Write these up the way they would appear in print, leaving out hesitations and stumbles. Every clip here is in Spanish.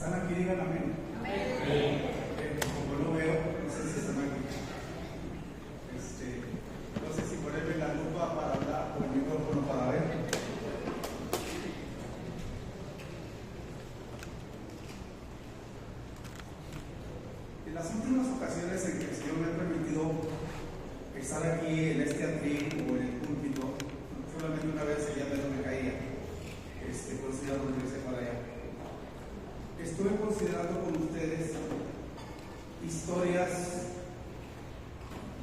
¿Están aquí? Digan amén. Como no veo, no sé si están aquí. No sé si ponerme la lupa para hablar o el micrófono para ver. En las últimas ocasiones en que el Señor me ha permitido estar aquí en este atril o en el púlpito, solamente una vez ya me caía, por eso ya lo regresé para allá. Estuve considerando con ustedes historias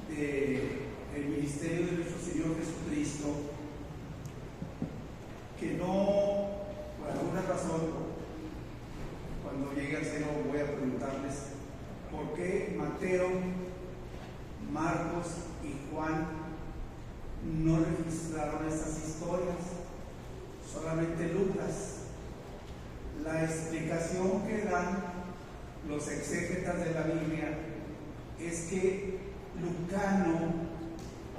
del ministerio de nuestro Señor Jesucristo que no, por alguna razón, cuando llegue al cielo voy a preguntarles por qué Mateo, Marcos y Juan no registraron estas historias, solamente Lucas. La explicación que dan los exégetas de la Biblia es que Lucano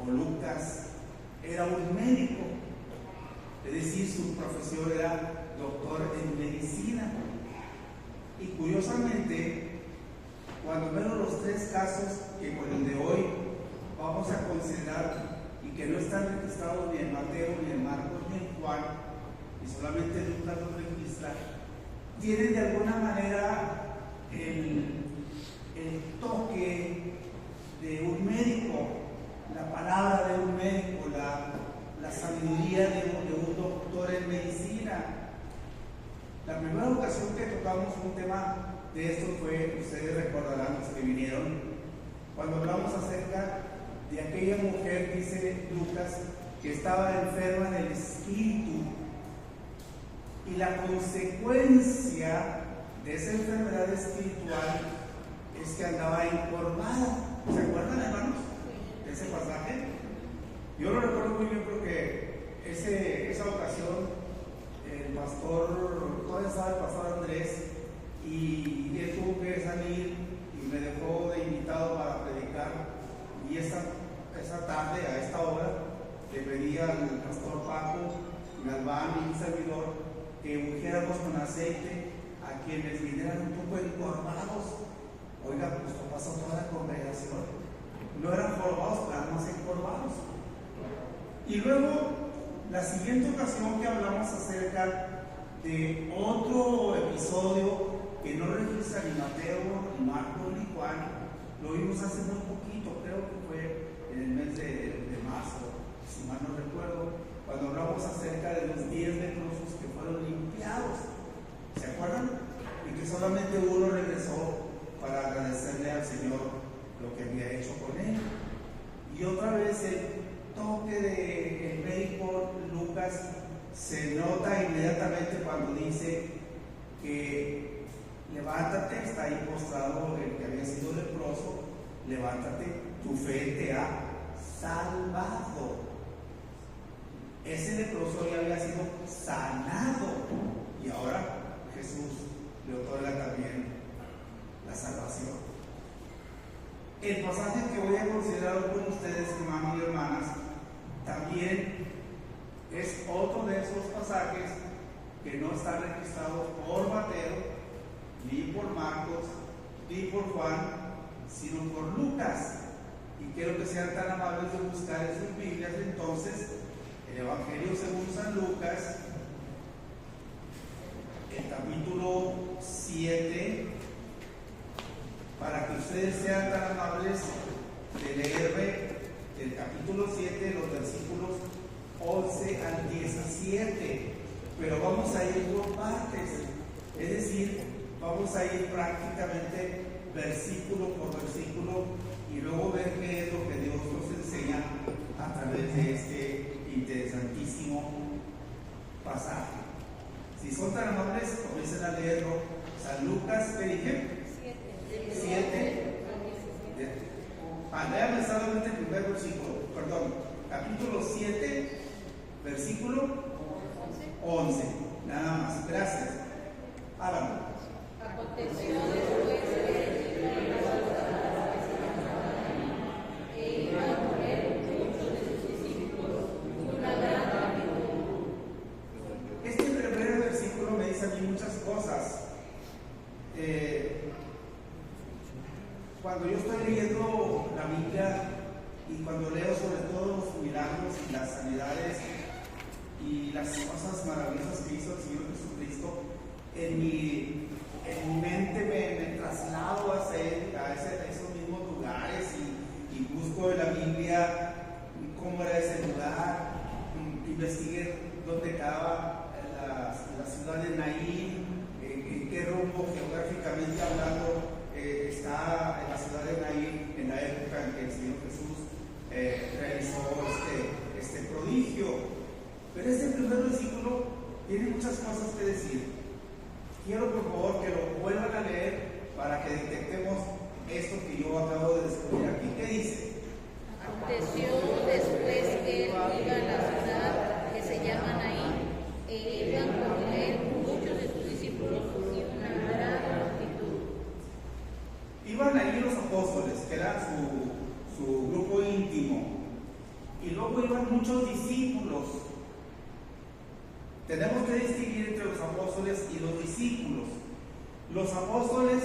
o Lucas era un médico, es decir, su profesión era doctor en medicina. Y curiosamente, cuando vemos los tres casos que con el de hoy vamos a considerar y que no están registrados ni en Mateo, ni en Marcos, ni en Juan, y solamente Lucas los registra, tienen de alguna manera el toque de un médico, la palabra de un médico, la sabiduría de un doctor en medicina. La primera ocasión que tocamos un tema de esto fue, ustedes recordarán los que vinieron, cuando hablamos acerca de aquella mujer, dice Lucas, que estaba enferma del espíritu. Y la consecuencia de esa enfermedad espiritual es que andaba encorvada. ¿Se acuerdan, hermanos, de ese pasaje? Yo lo recuerdo muy bien porque esa ocasión el pastor, todavía estaba el pastor Andrés, y él tuvo que salir y me dejó de invitado para predicar. Y esa tarde, a esta hora, le pedí al pastor Paco, Galván y un servidor que ungiéramos con aceite a quienes vinieran un poco encorvados. Oiga, pues lo pasó toda la congregación. No eran jorbados, pero más encorvados. Y luego, la siguiente ocasión que hablamos acerca de otro episodio que no registra ni Mateo, ni Marcos, ni Juan, lo vimos hace muy poquito, creo que fue en el mes de marzo, si mal no recuerdo, cuando hablamos acerca de los 10 leprosos que fueron limpiados. ¿Se acuerdan? Y que solamente uno regresó para agradecerle al Señor lo que había hecho con él. Y otra vez el toque del médico Lucas se nota inmediatamente cuando dice que levántate, está ahí postrado el que había sido leproso, levántate, tu fe te ha salvado. Ese leproso ya había sido sanado y ahora Jesús le otorga también la salvación. El pasaje que voy a considerar con ustedes, hermanos y hermanas, también es otro de esos pasajes que no están registrados por Mateo, ni por Marcos, ni por Juan, sino por Lucas. Y quiero que sean tan amables de buscar en sus Biblias entonces el Evangelio según San Lucas, el capítulo 7, para que ustedes sean tan amables de leerme el capítulo 7, los versículos 11 al 17. Pero vamos a ir por partes, es decir, vamos a ir prácticamente versículo por versículo y luego ver qué es lo que Dios nos enseña a través de este interesantísimo pasaje. Si son tan amables, comiencen a leerlo. San Lucas, ¿qué dije? 7. Léame solamente el primer versículo, perdón, capítulo 7, versículo 11. Nada más, gracias. Háganlo. Aconteció después que iba a morir muchos de sus discípulos, una gran multitud. Este primer versículo me dice a mí muchas cosas. Cuando yo estoy leyendo la Biblia y cuando leo sobre todo los milagros y las sanidades y las cosas maravillosas que hizo el Señor Jesucristo, en mi mente me traslado a esos mismos lugares y busco en la Biblia cómo era ese lugar, investigué dónde quedaba la ciudad de Naín, en qué rumbo geográficamente hablando está en la ciudad de Naín en la época en que el Señor Jesús realizó este prodigio. Pero este primer versículo tiene muchas cosas que decir. Quiero por favor que lo vuelvan a leer para que detectemos esto que yo acabo de descubrir aquí. ¿Qué dice? Aconteció después que él iba a la ciudad que se llama Naín, e iban con él muchos de sus discípulos y una gran multitud. Iban allí los apóstoles, que era su grupo íntimo, y luego iban muchos discípulos. Tenemos que distinguir entre los apóstoles y los discípulos. Los apóstoles,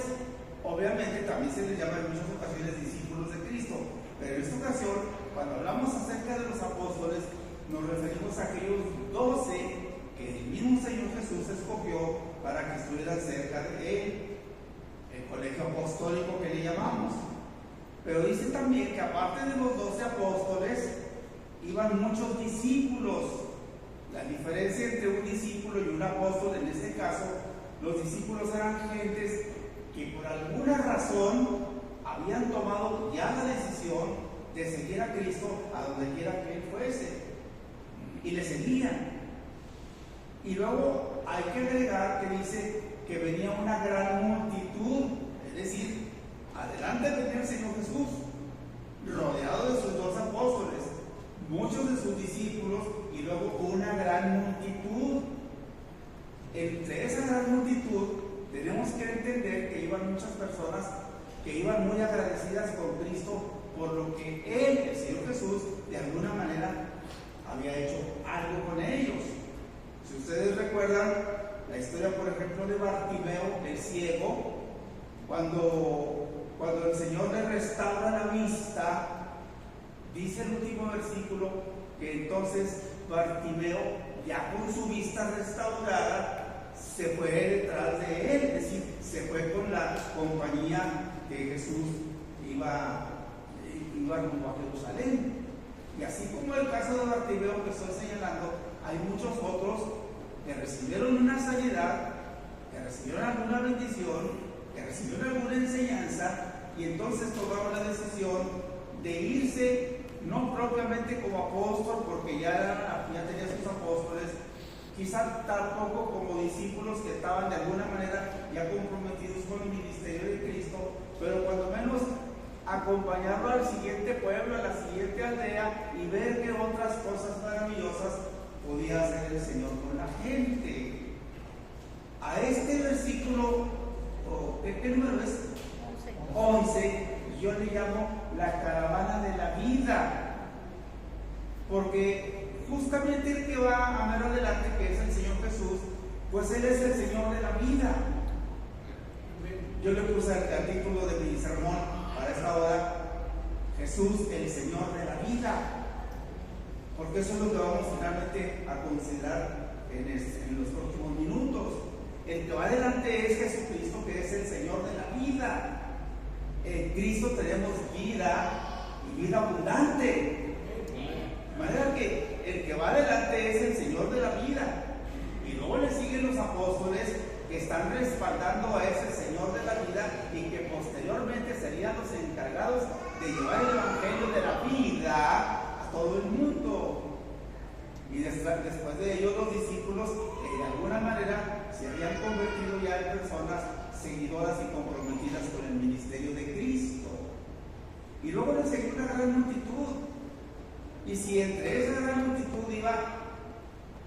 obviamente, también se les llama en muchas ocasiones discípulos de Cristo, pero en esta ocasión, cuando hablamos acerca de los apóstoles, nos referimos a aquellos 12 que el mismo Señor Jesús escogió para que estuvieran cerca de él, el colegio apostólico que le llamamos. Pero dice también que aparte de los 12 apóstoles, iban muchos discípulos. La diferencia entre un discípulo y un apóstol, en este caso, los discípulos eran gentes que por alguna razón habían tomado ya la decisión de seguir a Cristo a donde quiera que él fuese, y le seguían. Y luego hay que agregar que dice que venía una gran multitud, es decir, adelante venía el Señor Jesús, rodeado de sus 2 apóstoles, muchos de sus discípulos y luego una gran multitud. Entre esa gran multitud tenemos que entender que iban muchas personas que iban muy agradecidas con Cristo por lo que él, el Señor Jesús, de alguna manera había hecho algo con ellos. Si ustedes recuerdan la historia, por ejemplo, de Bartimeo, el ciego, cuando el Señor le restaura la vista, dice el último versículo que entonces Bartimeo, ya con su vista restaurada, se fue detrás de él, es decir, se fue con la compañía que Jesús iba rumbo a Jerusalén. Y así como el caso de Bartimeo que estoy señalando, hay muchos otros que recibieron una sanidad, que recibieron alguna bendición, que recibieron alguna enseñanza, y entonces tomaron la decisión de irse, no propiamente como apóstol, porque ya tenía sus apóstoles, quizá tampoco como discípulos que estaban de alguna manera ya comprometidos con el ministerio de Cristo, pero cuando menos acompañarlo al siguiente pueblo, a la siguiente aldea, y ver qué otras cosas maravillosas podía hacer el Señor con la gente. A este versículo, ¿qué número es? 11, yo le llamo la caravana de la vida, porque justamente el que va a ver adelante, que es el Señor Jesús, pues Él es el Señor de la vida. Yo le puse el título de mi sermón para esta hora: Jesús, el Señor de la vida, porque eso es lo que vamos finalmente a considerar en los próximos minutos. El que va adelante es Jesucristo, que es el Señor de la vida. En Cristo tenemos vida y vida abundante. De manera que el que va adelante es el Señor de la vida. Y luego le siguen los apóstoles que están respaldando a ese Señor de la vida y que posteriormente serían los encargados de llevar el Evangelio de la vida a todo el mundo. Y después de ellos los discípulos, que de alguna manera se habían convertido ya en personas seguidoras y comprometidas con el ministerio de Cristo. Y luego le seguía una gran multitud. Y si entre esa gran multitud iba,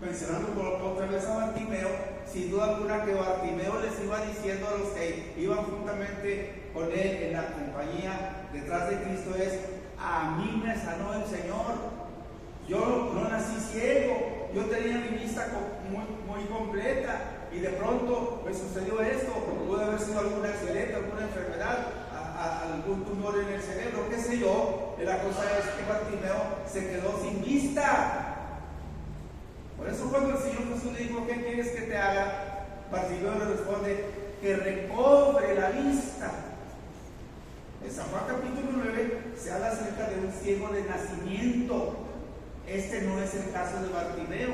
mencionando por otra vez a Bartimeo, sin duda alguna que Bartimeo les iba diciendo a los que iban juntamente con él en la compañía detrás de Cristo es: a mí me sanó el Señor. Yo no nací ciego, yo tenía mi vista muy completa, y de pronto me sucedió esto. Puede haber sido algún tumor en el cerebro, qué sé yo. La cosa es que Bartimeo se quedó sin vista. Por eso cuando el Señor Jesús le dijo, ¿qué quieres que te haga? Bartimeo le responde, que recobre la vista. En San Juan capítulo 9 se habla acerca de un ciego de nacimiento. Este no es el caso de Bartimeo.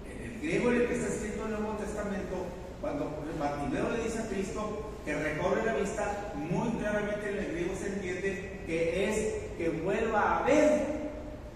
En el griego en el que está escrito el Nuevo Testamento, cuando Bartimeo le dice a Cristo que recobre la vista, muy claramente en el griego se entiende que es que vuelva a ver,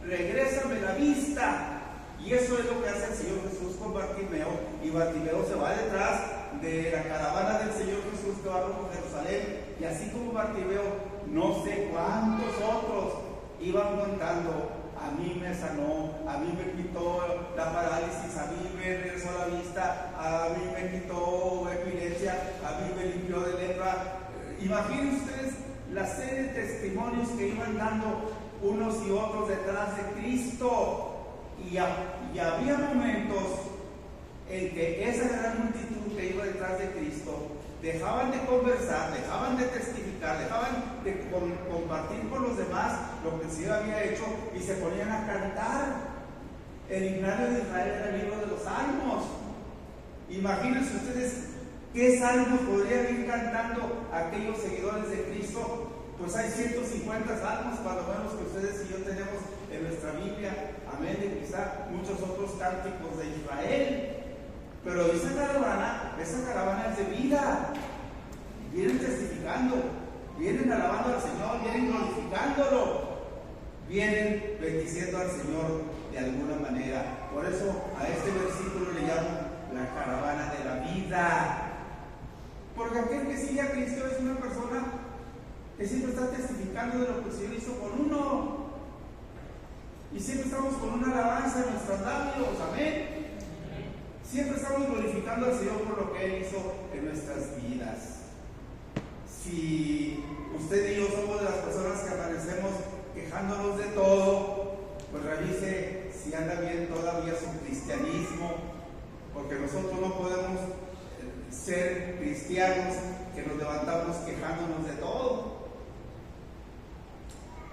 regrésame la vista. Y eso es lo que hace el Señor Jesús con Bartimeo, y Bartimeo se va detrás de la caravana del Señor Jesús que va rumbo a Jerusalén, y así como Bartimeo, no sé cuántos otros iban contando, a mí me sanó, a mí me quitó la parálisis, a mí me regresó la vista, a mí me quitó epilepsia, a mí me limpió de lepra. Imaginen ustedes la serie de testimonios que iban dando unos y otros detrás de Cristo. Y había momentos en que esa gran multitud que iba detrás de Cristo dejaban de conversar, dejaban de testificar, dejaban de compartir con los demás lo que el Señor había hecho y se ponían a cantar. El himnario de Israel era el libro de los salmos. Imagínense ustedes qué salmos podrían ir cantando aquellos seguidores de Cristo. Pues hay 150 salmos, cuando menos, que ustedes y yo tenemos en nuestra Biblia, amén, de quizá muchos otros cánticos de Israel. Pero esa caravana es de vida. Vienen testificando, vienen alabando al Señor, vienen glorificándolo, vienen bendiciendo al Señor de alguna manera. Por eso a este versículo le llamo la caravana de la vida. Porque aquel que sigue a Cristo es una persona que siempre está testificando de lo que el Señor hizo con uno. Y siempre estamos con una alabanza en nuestros labios, amén. Siempre estamos glorificando al Señor por lo que Él hizo en nuestras vidas. Si usted y yo somos de las personas que amanecemos quejándonos de todo, pues revise si anda bien todavía su cristianismo, porque nosotros no podemos ser cristianos que nos levantamos quejándonos de todo.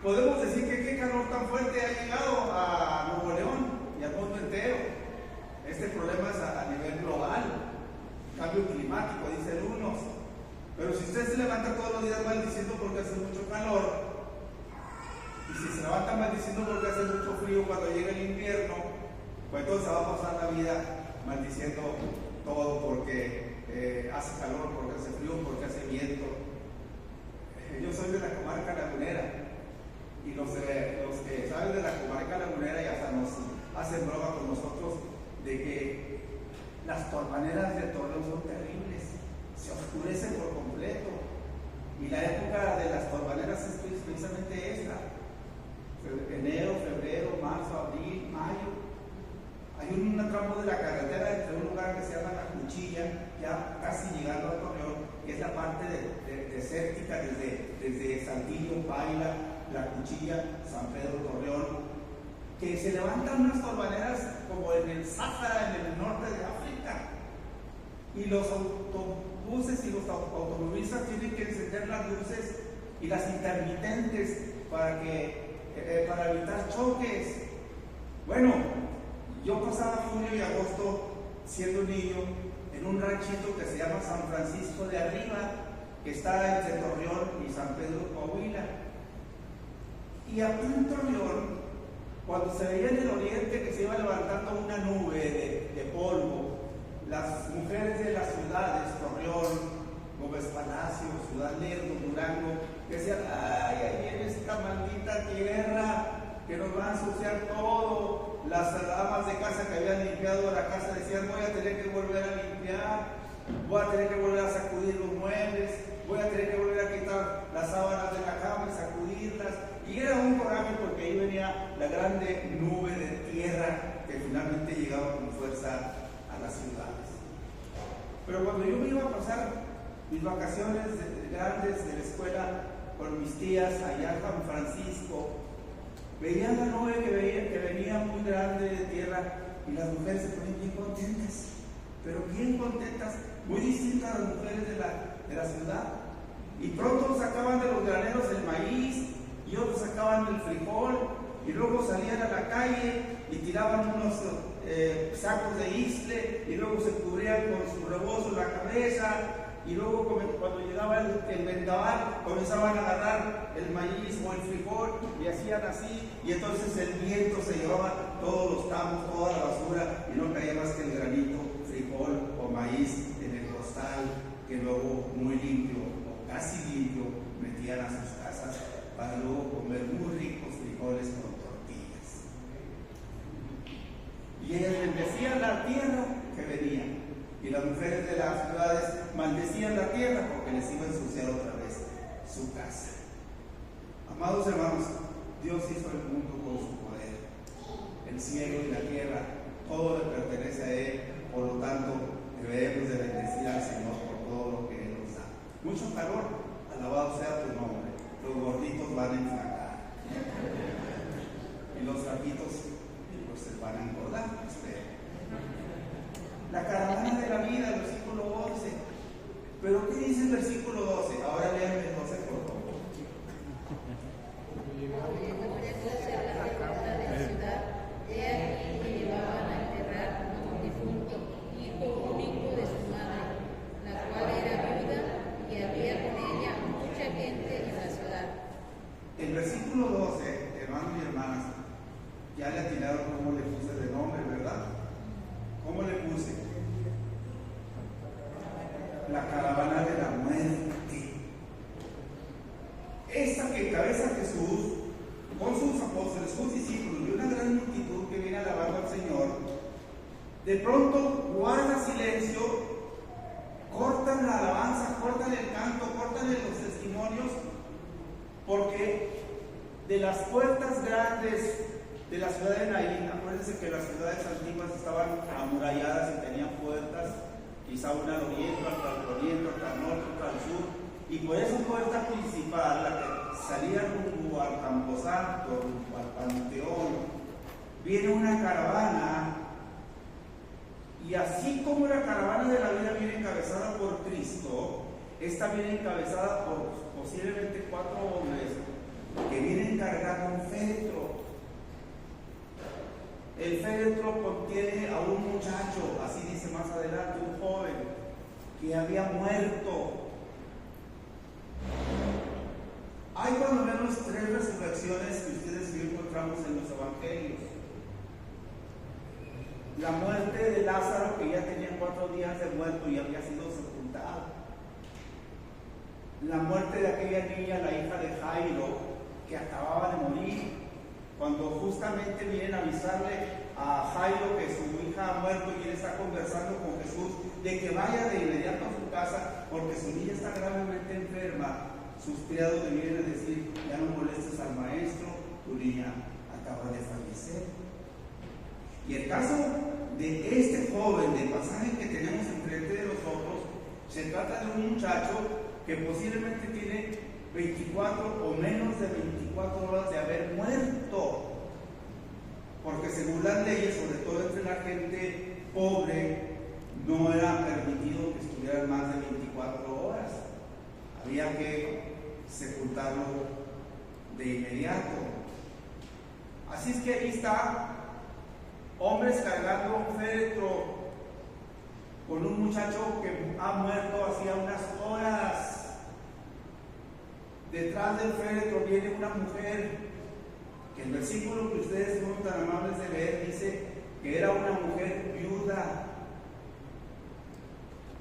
Podemos decir que qué calor tan fuerte ha llegado a Nuevo León y al mundo entero. Este problema es a nivel global, cambio climático, dicen unos. Pero si usted se levanta todos los días maldiciendo porque hace mucho calor, y si se levanta maldiciendo porque hace mucho frío cuando llega el invierno, pues entonces va a pasar la vida maldiciendo todo porque hace calor, porque hace frío, porque hace viento. Yo soy de la comarca lagunera. Y los que saben de la comarca lagunera ya hasta nos hacen broma con nosotros de que las torbaneras de Torreón son terribles, se oscurecen por completo. Y la época de las torbaneras es precisamente esta: enero, febrero, marzo, abril, mayo. Hay un tramo de la carretera entre un lugar que se llama La Cuchilla, ya casi llegando a Torreón, que es la parte desértica desde Saltillo, Paila, La Cuchilla, San Pedro, Torreón, que se levantan unas torbaneras como en el Sáhara, en el norte de África, y los autobuses y los automovilistas tienen que encender las luces y las intermitentes para evitar choques. Bueno, yo pasaba junio y agosto siendo niño en un ranchito que se llama San Francisco de Arriba, que está entre Torreón y San Pedro, Coahuila. Y aquí en Torreón, cuando se veía en el oriente que se iba levantando una nube de polvo, las mujeres de las ciudades, Torreón, Gómez Palacio, Ciudad Lerdo, Durango, decían: ay, ahí viene esta maldita tierra que nos va a ensuciar todo. Las amas de casa que habían limpiado la casa decían: voy a tener que volver a limpiar, voy a tener que volver a sacudir los muebles, voy a tener que volver a quitar las sábanas de la cama y sacudirlas. Y era un coraje porque ahí venía la grande nube de tierra que finalmente llegaba con fuerza a las ciudades. Pero cuando yo me iba a pasar mis vacaciones grandes de la escuela con mis tías allá en San Francisco, veía la nube que venía muy grande de tierra y las mujeres se ponían bien contentas, pero bien contentas, muy distintas a las mujeres de la ciudad. Y pronto sacaban de los graneros el maíz y otros sacaban el frijol y luego salían a la calle y tiraban unos sacos de isle y luego se cubrían con su rebozo la cabeza y luego cuando llegaba el vendaval comenzaban a agarrar el maíz o el frijol y hacían así y entonces el viento se llevaba todos los tamos, toda la basura y no caía más que el granito, frijol o maíz en el costal que luego muy limpio o casi limpio metían a sus casas para luego comer muy ricos frijoles con tortillas. Y ellas bendecían la tierra que venía. Y las mujeres de las ciudades maldecían la tierra porque les iba a ensuciar otra vez su casa. Amados hermanos, Dios hizo el mundo con su poder. El cielo y la tierra, todo le pertenece a Él. Por lo tanto, debemos de bendecir al Señor por todo lo que Él nos da. Mucho calor, alabado sea tu nombre. Los gorditos van a enflacar. Y los flaquitos pues se van a engordar, espero. La caravana de la vida, el versículo 11. Pero ¿qué dice el versículo 12? Ahora lean el 12, por favor. El versículo 12, hermanos y hermanas, ya le atinaron cómo le puse de nombre, ¿verdad? ¿Cómo le puse? La caravana de la muerte. Esta que encabeza Jesús con sus apóstoles, sus discípulos y una gran multitud que viene alabando al Señor, de pronto guarda silencio, cortan la alabanza, cortan el canto, cortan los testimonios, porque de las puertas grandes de la ciudad de Naín, acuérdense que las ciudades antiguas estaban amuralladas y tenían puertas, quizá una al oriente, otra al oriente, otra al norte, otra al sur, y por esa puerta principal, la que salía rumbo al Camposanto, rumbo al Panteón, viene una caravana, y así como la caravana de la vida viene encabezada por Cristo, esta viene encabezada por posiblemente 4 hombres que vienen cargando un féretro. El féretro contiene a un muchacho, así dice más adelante, un joven que había muerto. Hay cuando menos 3 resurrecciones que ustedes y yo encontramos en los evangelios. La muerte de Lázaro, que ya tenía 4 días de muerto y había sido sepultado. La muerte de aquella niña, la hija de Jairo, que acababa de morir, cuando justamente vienen a avisarle a Jairo que su hija ha muerto y él está conversando con Jesús de que vaya de inmediato a su casa porque su niña está gravemente enferma. Sus criados le vienen a decir: ya no molestes al maestro, tu niña acaba de fallecer. Y el caso de este joven, del pasaje que tenemos enfrente de nosotros, se trata de un muchacho que posiblemente tiene 24 o menos de 24 horas de haber muerto, porque según las leyes, sobre todo entre la gente pobre, no era permitido que estuvieran más de 24 horas, había que sepultarlo de inmediato. Así es que ahí está, hombres cargando un féretro con un muchacho que ha muerto hacía unas horas. Detrás del féretro viene una mujer, que el versículo que ustedes fueron tan amables de leer dice que era una mujer viuda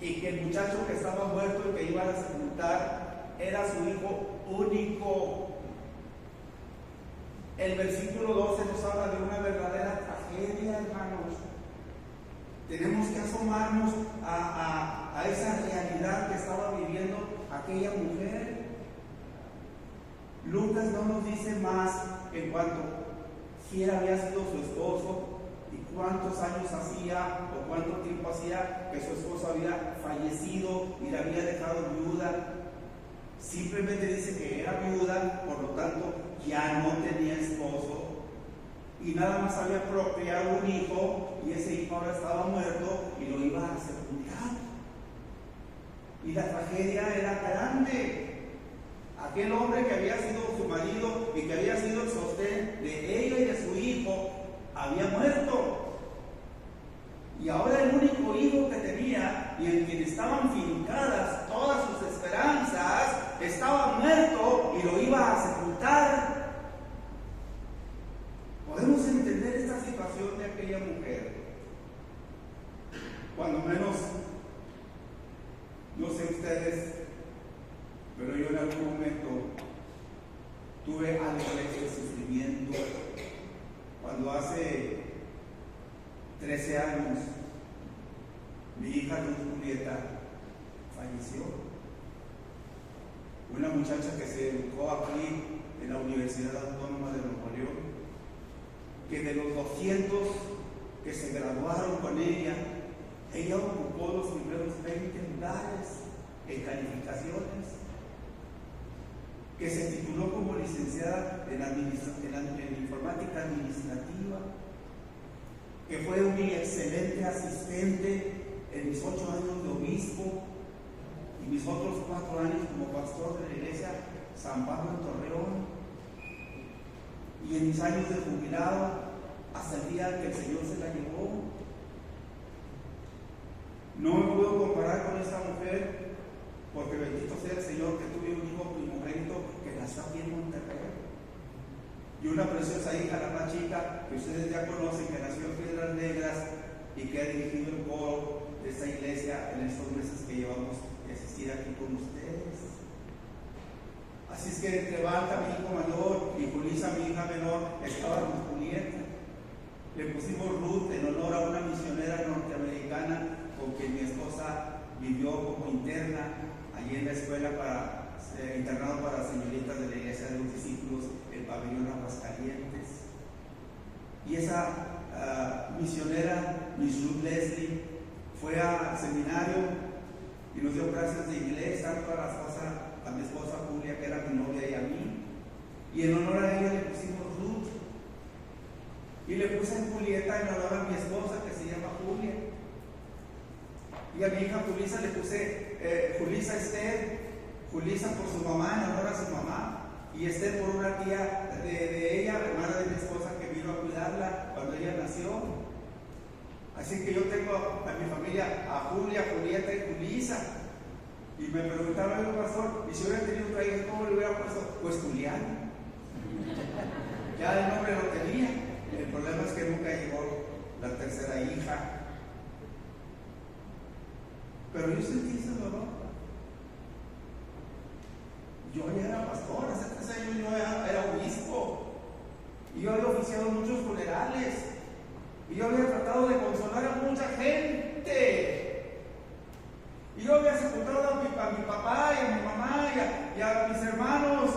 y que el muchacho que estaba muerto y que iban a sepultar era su hijo único. El versículo 12 nos habla de una verdadera tragedia, hermanos. Tenemos que asomarnos a esa realidad que estaba viviendo aquella mujer. Lucas no nos dice más en cuanto quién había sido su esposo y cuántos años hacía o cuánto tiempo hacía que su esposo había fallecido y la había dejado viuda. Simplemente dice que era viuda, por lo tanto ya no tenía esposo y nada más había procreado un hijo y ese hijo ahora estaba muerto y lo iba a sepultar. Y la tragedia era grande. Aquel hombre que había sido su marido y que había sido el sostén de ella y de su hijo, había muerto. Y ahora el único hijo que tenía y en quien estaban fincadas todas sus esperanzas, estaba muerto y lo iba a sepultar. Podemos entender esta situación de aquella mujer. Cuando menos, no sé ustedes, pero yo en algún momento tuve algo de ese sufrimiento. Cuando hace 13 años mi hija Luz Julieta falleció. Una muchacha que se educó aquí en la Universidad Autónoma de Nuevo León, que de los 200 que se graduaron con ella ocupó los primeros 20 lugares en calificaciones, que se tituló como licenciada en informática administrativa, que fue un excelente asistente en mis 8 años de obispo y mis otros 4 años como pastor de la iglesia San Pablo en Torreón, y en mis años de jubilado hasta el día que el Señor se la llevó. No me puedo comparar con esta mujer, porque bendito sea el Señor que tuve un hijo primogénito que nació aquí en Monterrey, y una preciosa hija, la más chica, que ustedes ya conocen, que nació en Piedras Negras y que ha dirigido el coro de esta iglesia en estos meses que llevamos de asistir aquí con ustedes. Así es que entre Balta, mi hijo mayor, y Julisa, mi hija menor, estábamos Julieta. Le pusimos Ruth en honor a una misionera norteamericana con quien mi esposa vivió como interna allí en la escuela internado para señoritas de la Iglesia de los Discípulos, el pabellón Aguascalientes. Y esa misionera, Miss Ruth Leslie, fue al seminario y nos dio clases de inglés, tanto a mi esposa Julia, que era mi novia, y a mí. Y en honor a ella le pusimos Ruth. Y le puse en Julieta en honor a mi esposa, que se llama Julia. Y a mi hija Julisa le puse Julisa Esther, Julisa por su mamá, en honor a su mamá, y Esther por una tía de ella, hermana de mi esposa, que vino a cuidarla cuando ella nació. Así que yo tengo a mi familia, a Julia, Julieta y Julisa. Y me preguntaba el pastor, y si hubiera tenido otra hija, ¿cómo le hubiera puesto? Pues Julián. Ya el nombre lo tenía. El problema es que nunca llegó la tercera hija. Pero yo sentí ese dolor. Yo ya era pastor, hace 3 años yo era obispo. Y yo había oficiado muchos funerales. Y yo había tratado de consolar a mucha gente. Y yo había sepultado a mi papá y a mi mamá y a mis hermanos.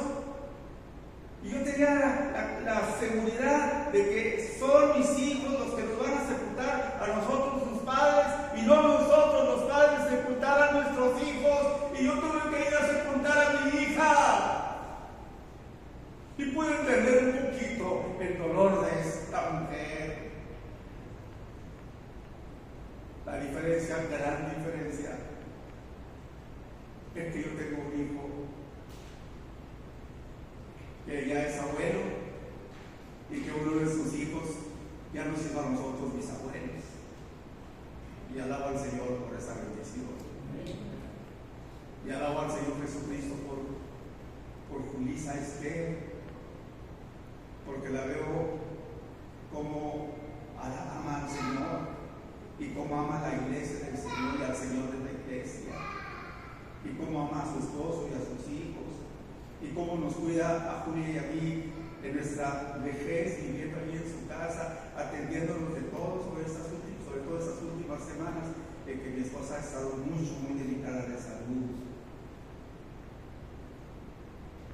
Y yo tenía la seguridad de que son mis hijos los que nos van a sepultar a nosotros, sus padres, y no nosotros, los padres, sepultar a nuestros hijos. Y yo tuve que ir a sepultar a mi hija. Y pude entender un poquito el dolor de esta mujer. La diferencia, gran diferencia, es que yo tengo un hijo que ya es abuelo y que uno de sus hijos ya nos hizo a nosotros mis abuelos. Y alabo al Señor por esa bendición. Y alabo al Señor Jesucristo por Julisa Esther, porque la veo como ama al Señor y como ama a la iglesia del Señor y al Señor de la iglesia, y como ama a su esposo y a sus hijos, y cómo nos cuida a Julia y a mí en nuestra vejez, viviendo allí en su casa, atendiéndonos de todos, sobre todo estas últimas semanas en que mi esposa ha estado muy delicada de salud.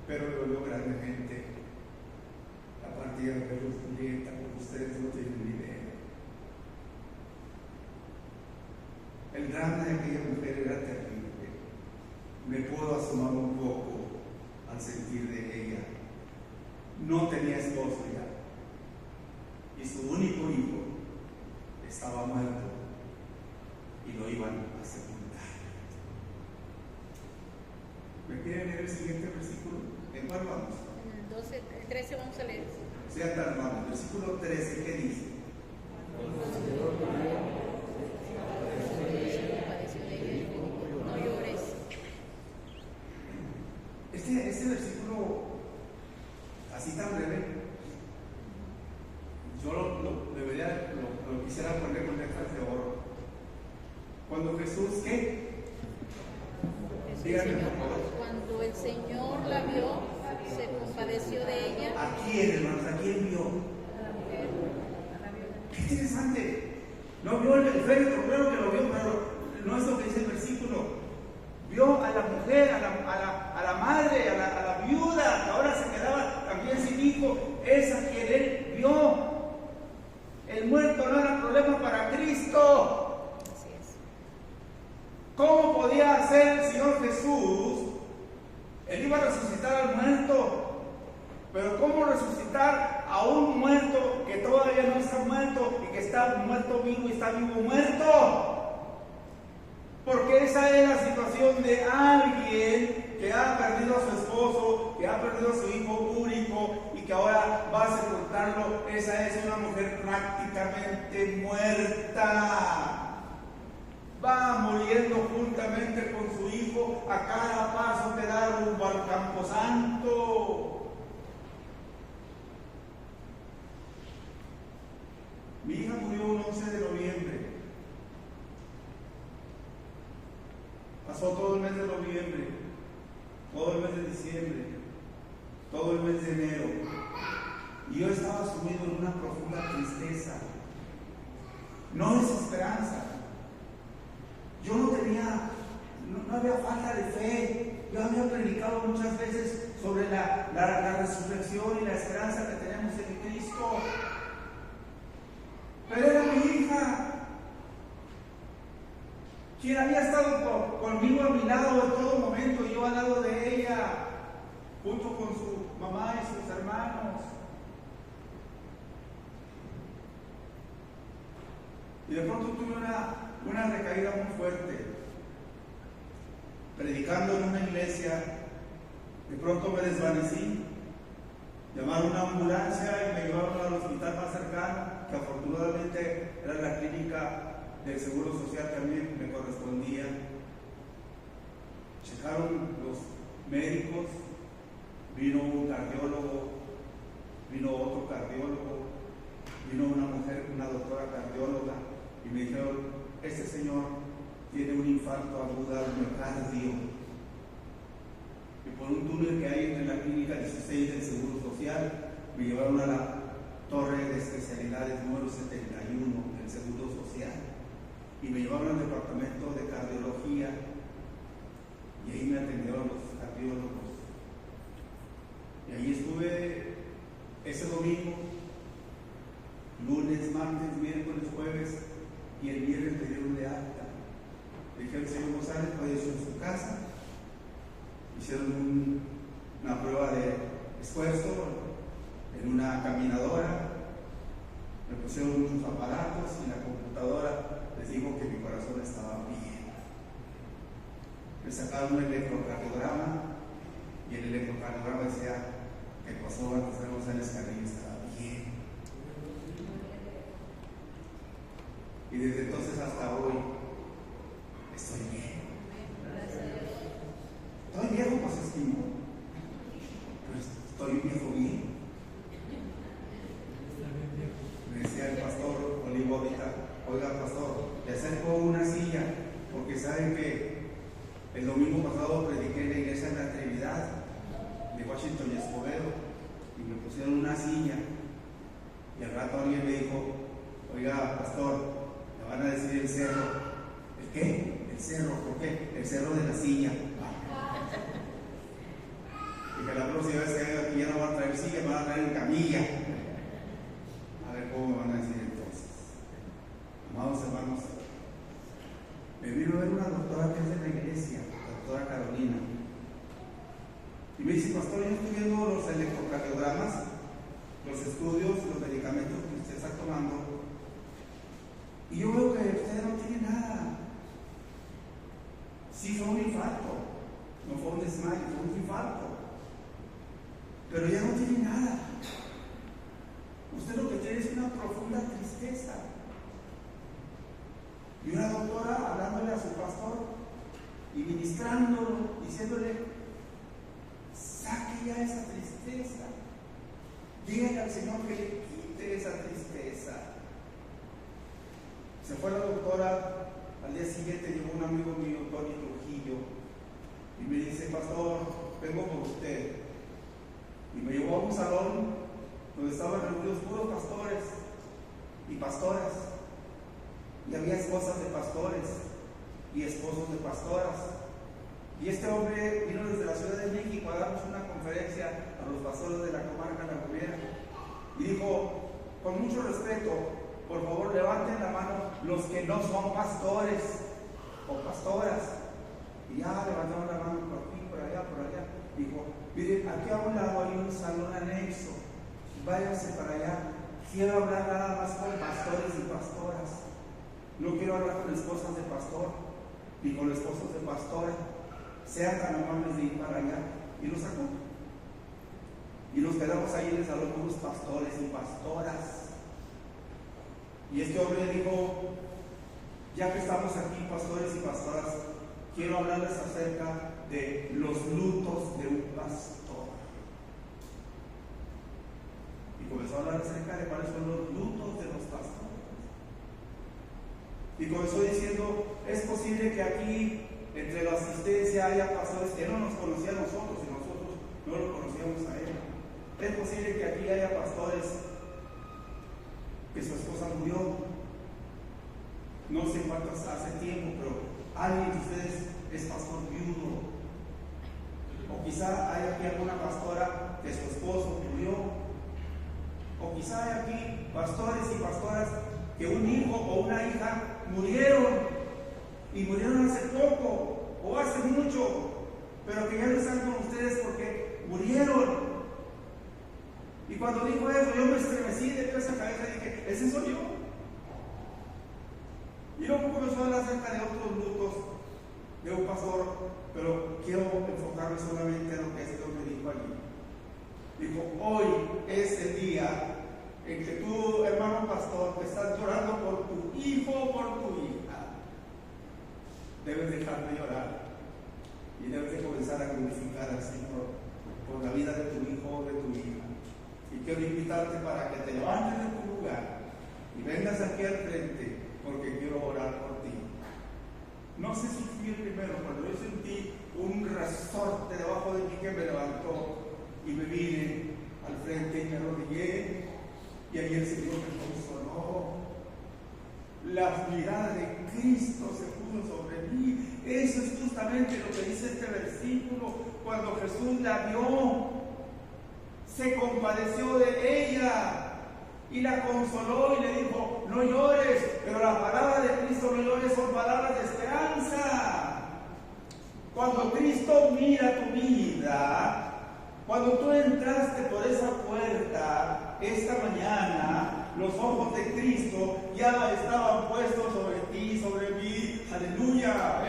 Pero lo veo grandemente la partida de Luz Julieta, como ustedes no tienen ni idea. El drama de aquella mujer era terrible. Me puedo asomar un poco al sentir de ella. No tenía esposo ya, y su único hijo estaba muerto y lo iban a sepultar. ¿Me quieren leer el siguiente versículo? ¿En cuál vamos? En el 12, el 13 vamos a leer. Sea tan amable. Versículo 13, ¿qué dice? No llores. Este versículo, así tan breve, yo lo quisiera poner con letras de oro. Cuando Jesús, ¿qué? Díganme, por favor. Cuando el Señor la vio, se compadeció de ella. ¿A quién, hermanos? ¿A quién vio? A la mujer, a la viuda. Qué interesante. No vio el féretro, claro que lo vio, pero no es lo que dice el versículo. Vio a la mujer, a la madre, a la viuda, que ahora se quedaba también sin hijo. Es a quien él vio. El muerto no era problema para Cristo. Así es. ¿Cómo podía hacer el Señor Jesús? Él iba a resucitar al muerto. Pero ¿cómo resucitar a un muerto que todavía no está muerto y que está muerto vivo y está vivo muerto? Porque esa es la situación de alguien que ha perdido a su esposo, que ha perdido a su hijo único y que ahora va a sepultarlo. Esa es una mujer prácticamente muerta. Va muriendo juntamente con su hijo a cada paso que da rumbo al camposanto. Mi hija murió un 11 de noviembre. Pasó todo el mes de noviembre, todo el mes de diciembre, todo el mes de enero. Y yo estaba sumido en una profunda tristeza. No desesperanza. Yo no había falta de fe. Yo había predicado muchas veces sobre la resurrección y la esperanza que tenemos en Cristo. Pero era mi hija, quien había estado conmigo a mi lado en todo momento, y yo al lado de ella, junto con su mamá y sus hermanos. Y de pronto tuve una recaída muy fuerte. Predicando en una iglesia, de pronto me desvanecí. Llamaron a una ambulancia y me llevaron al hospital más cercano, que afortunadamente era la clínica del Seguro Social que a mí me correspondía. Checaron los médicos, vino un cardiólogo, vino otro cardiólogo, vino una mujer, una doctora cardióloga, y me dijeron: este señor tiene un infarto agudo al miocardio. Y por un túnel que hay entre la clínica 16 del Seguro Social, me llevaron a la torre de especialidades número 71 del Seguro Social. Y me llevaron al departamento de cardiología, y ahí me atendieron los cardiólogos. Y ahí estuve ese domingo, lunes, martes, miércoles, jueves, y el viernes me dieron de alta. Le dije al señor González: puede ir a su casa. Hicieron una prueba de esfuerzo en una caminadora, me pusieron muchos aparatos y la computadora les dijo que mi corazón estaba bien. Me sacaron un electrocardiograma y el electrocardiograma decía que el pastor Baltasar González Carrillo estaba bien. Y desde entonces hasta hoy estoy bien. Estoy viejo, pues estimo, pero estoy viejo bien. Me decía el pastor Olivo ahorita: oiga, pastor, le acerco una silla, porque saben que el domingo pasado prediqué en la iglesia de la Trinidad de Washington y Escobedo, y me pusieron una silla, y al rato alguien me dijo: oiga, pastor, le van a decir el cerro. ¿El qué? El cerro. ¿Por qué? El cerro de la silla. Y que la próxima vez que venga aquí ya no van a traer silla, me van a traer en camilla. A ver cómo me van a decir entonces. Amados hermanos, me vino a ver una doctora que es de la iglesia, la doctora Carolina. Y me dice: pastor, yo estoy viendo los electrocardiogramas, los estudios, los medicamentos que usted está tomando, y yo veo que usted no tiene nada. Sí, fue un infarto, no fue un desmayo, fue un infarto. pero ya no tiene nada. Usted lo que tiene es una profunda tristeza. Y una doctora hablándole a su pastor y ministrándolo, diciéndole: saque ya esa tristeza, dígale al Señor que le quite esa tristeza. Se fue la doctora. Al día siguiente llegó un amigo mío, Tony Trujillo, y me dice: pastor, vengo por usted. Y me llevó a un salón donde estaban reunidos puros pastores y pastoras, y había esposas de pastores y esposos de pastoras. Y este hombre vino desde la Ciudad de México a darnos una conferencia a los pastores de la comarca La Riviera, y dijo: con mucho respeto, por favor levanten la mano los que no son pastores o pastoras. Y ya levantaron la mano por aquí, por allá, por allá. Dijo: miren, aquí a un lado hay un salón anexo, váyanse para allá. Quiero hablar nada más con pastores y pastoras. No quiero hablar con esposas de pastor ni con esposos de pastora. Sean tan amables de ir para allá. Y lo sacó. Y nos quedamos ahí en el salón con los pastores y pastoras. Y este hombre dijo: ya que estamos aquí, pastores y pastoras, quiero hablarles acerca de los lutos de un pastor. Y comenzó a hablar acerca de cuáles son los lutos de los pastores. Y comenzó diciendo: es posible que aquí, entre la asistencia, haya pastores que no nos conocían a nosotros y nosotros no lo conocíamos a él. Es posible que aquí haya pastores que su esposa murió, no sé cuánto hace tiempo, pero alguien de ustedes es pastor viudo. O quizá hay aquí alguna pastora que su esposo murió. O quizá hay aquí pastores y pastoras que un hijo o una hija murieron, y murieron hace poco o hace mucho, pero que ya no están con ustedes porque murieron. Y cuando dijo eso, yo me estremecí de pies a cabeza y dije: ese soy yo. Y luego comenzó a hablar acerca de otros lutos de un pastor, pero quiero enfocarme solamente en lo que este hombre dijo allí. Dijo: hoy es el día en que tú, hermano pastor, que estás llorando por tu hijo o por tu hija, debes dejar de llorar y debes de comenzar a glorificar al Señor por la vida de tu hijo o de tu hija. Y quiero invitarte para que te levantes de tu lugar y vengas aquí al frente, porque quiero orar por ti. No sé si fui el primero, cuando yo sentí un resorte debajo de mí que me levantó y me vine al frente y me arrodillé, y ahí el Señor me consoló. La mirada de Cristo se puso sobre mí. Eso es justamente lo que dice este versículo. Cuando Jesús la vio, se compadeció de ella y la consoló y le dijo: no llores. Pero la palabra de Cristo, no llores, son palabras de esperanza. Cuando Cristo mira tu vida, cuando tú entraste por esa puerta esta mañana, los ojos de Cristo ya estaban puestos sobre ti, sobre mí. Aleluya.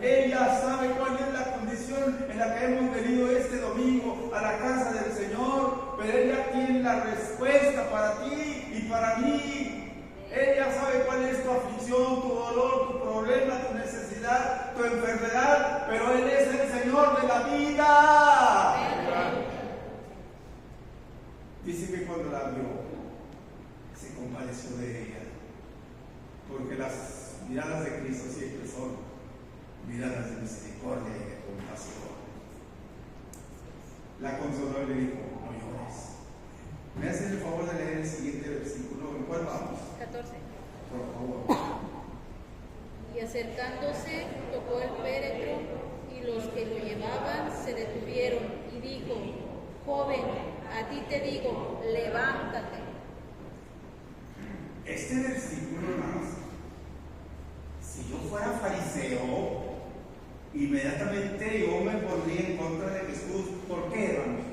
Ella sabe cuál es la condición en la que hemos venido este domingo a la casa del Señor, pero ella tiene la respuesta para ti y para mí. Ella sabe cuál es tu aflicción, tu dolor, tu problema, tu necesidad, tu enfermedad, pero Él es el Señor de la vida. Dice que cuando la vio, se compadeció de ella, porque las miradas de Cristo siempre son miradas de misericordia y de compasión. La consoló y le dijo: no llores. ¿Me hacen el favor de leer el siguiente versículo? ¿En cuál vamos? 14. Por favor. Y acercándose, tocó el féretro, y los que lo llevaban se detuvieron, y dijo: joven, a ti te digo, levántate. Este versículo, hermanos, si yo fuera fariseo, inmediatamente yo me pondría en contra de Jesús. ¿Por qué, hermanos?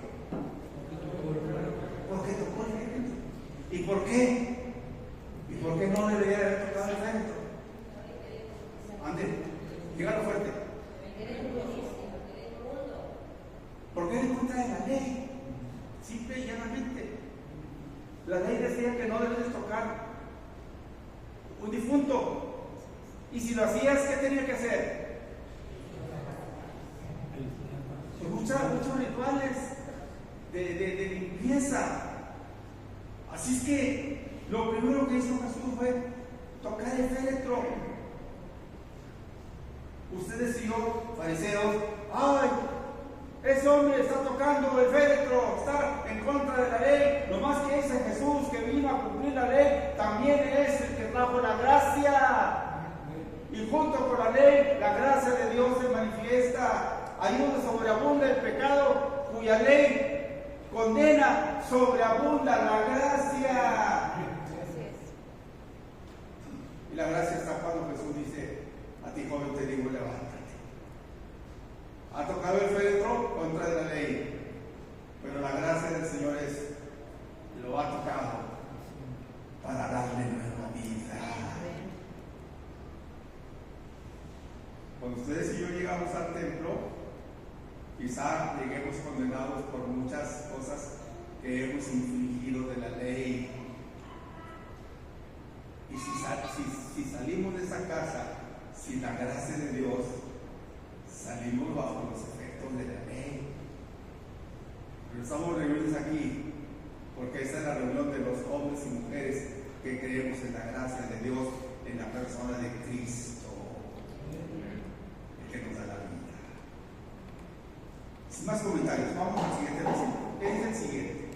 Porque tocó el féretro. ¿Y por qué? ¿Y por qué no debería haber tocado el féretro? Ande, dígalo fuerte. ¿Por qué en contra de la ley? simple y llanamente. La ley decía que no debes tocar un difunto. Y si lo hacías, ¿qué tenía que hacer? Muchos rituales de limpieza. Así es que lo primero que hizo Jesús fue tocar el féretro. Ustedes y yo, fariseos, ¡ay! Ese hombre está tocando el féretro, está en contra de la ley. Lo más que dice Jesús, que vino a cumplir la ley, también es el que trajo la gracia. Y junto con la ley, la gracia de Dios se manifiesta. Ahí donde sobreabunda el pecado, cuya ley condena, sobreabunda la gracia. Y la gracia está cuando Jesús dice: a ti, joven, te digo, levántate. Ha tocado el féretro contra la ley, pero la gracia del Señor lo ha tocado para darle nueva vida. Cuando ustedes y yo llegamos al templo, quizá lleguemos condenados por muchas cosas que hemos infringido de la ley. Y si salimos de esa casa sin la gracia de Dios, salimos bajo los efectos de la ley. Pero estamos reunidos aquí porque esta es la reunión de los hombres y mujeres que creemos en la gracia de Dios, en la persona de Cristo, el que nos da la vida. Sin más comentarios, vamos al siguiente versículo. ¿Qué dice el siguiente?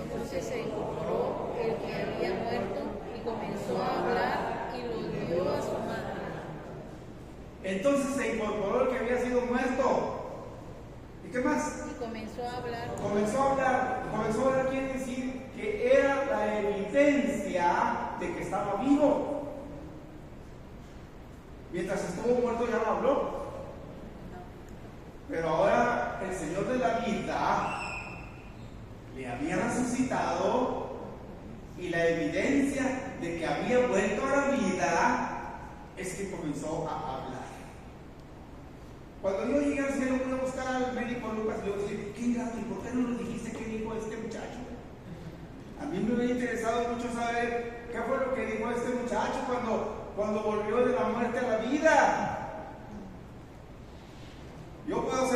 Entonces se incorporó el que había muerto y comenzó a hablar y lo dio a su madre. Entonces se incorporó el que había sido muerto. ¿Y qué más? Y comenzó a hablar. Comenzó a hablar quiere decir que era la evidencia de que estaba vivo. Mientras estuvo muerto ya no habló. Pero ahora el Señor de la vida le había resucitado y la evidencia de que había vuelto a la vida es que comenzó a hablar. Cuando yo llegué al cielo voy a buscar al médico Lucas y le voy a decir: ¿qué ingrato? ¿Y por qué no nos dijiste qué dijo este muchacho? A mí me hubiera interesado mucho saber qué fue lo que dijo este muchacho cuando volvió de la muerte a la vida. Yo puedo